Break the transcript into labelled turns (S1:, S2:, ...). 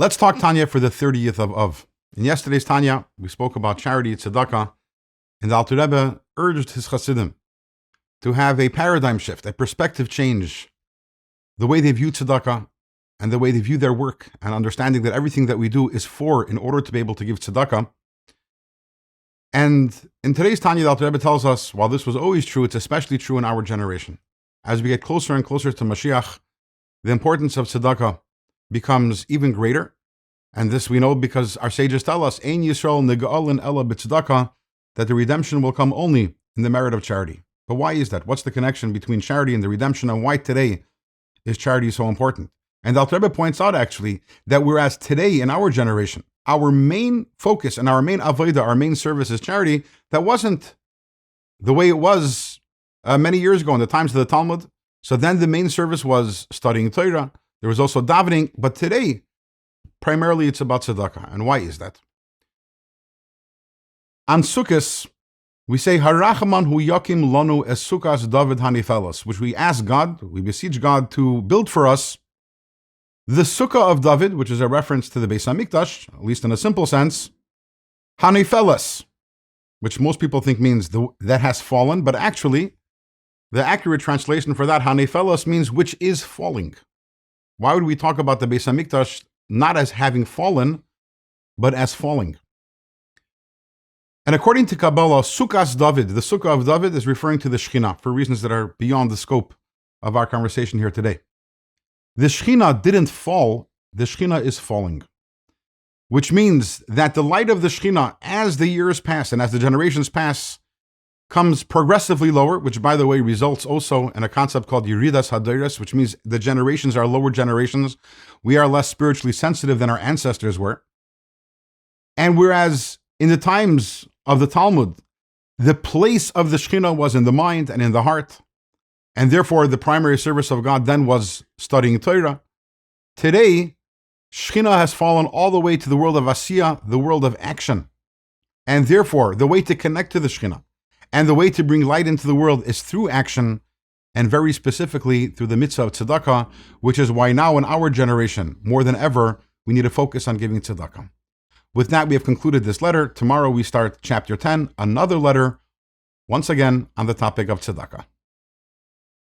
S1: Let's talk Tanya for the 30th of. In yesterday's Tanya, we spoke about charity, tzedakah, and the Alter Rebbe urged his Chasidim to have a paradigm shift, a perspective change, the way they view tzedakah and the way they view their work, and understanding that everything that we do is in order to be able to give tzedakah. And in today's Tanya, the Alter Rebbe tells us, while this was always true, it's especially true in our generation. As we get closer and closer to Mashiach, the importance of tzedakah becomes even greater. And this we know because our sages tell us, Ein Yisrael nega'alin ella b'tzedakah, that the redemption will come only in the merit of charity. But why is that? What's the connection between charity and the redemption, and why today is charity so important? And Alter Rebbe points out actually that whereas today in our generation, our main focus and our main avodah, our main service is charity, that wasn't the way it was many years ago in the times of the Talmud. So then the main service was studying Torah. There was also davening, but today, primarily it's about tzedakah. And why is that? On Sukkot, we say, Harachaman hu yakim lanu es Sukkos David hanifelos, which we ask God, we beseech God to build for us the Sukkah of David, which is a reference to the Beis HaMikdash, at least in a simple sense, hanifelos, which most people think means that has fallen, but actually, the accurate translation for that, hanifelos, means which is falling. Why would we talk about the Beis HaMikdash not as having fallen, but as falling? And according to Kabbalah, Sukkos David, the Sukkah of David, is referring to the Shekhinah for reasons that are beyond the scope of our conversation here today. The Shekhinah didn't fall, the Shekhinah is falling. Which means that the light of the Shekhinah, as the years pass and as the generations pass, comes progressively lower, which by the way results also in a concept called Yeridas Hadoros, which means the generations are lower generations. We are less spiritually sensitive than our ancestors were. And whereas in the times of the Talmud, the place of the Shekhinah was in the mind and in the heart, and therefore the primary service of God then was studying Torah. Today, Shekhinah has fallen all the way to the world of Asiyah, the world of action. And therefore, the way to connect to the Shekhinah and the way to bring light into the world is through action, and very specifically through the mitzvah of tzedakah, which is why now in our generation, more than ever, we need to focus on giving tzedakah. With that, we have concluded this letter. Tomorrow we start chapter 10, another letter, once again on the topic of tzedakah.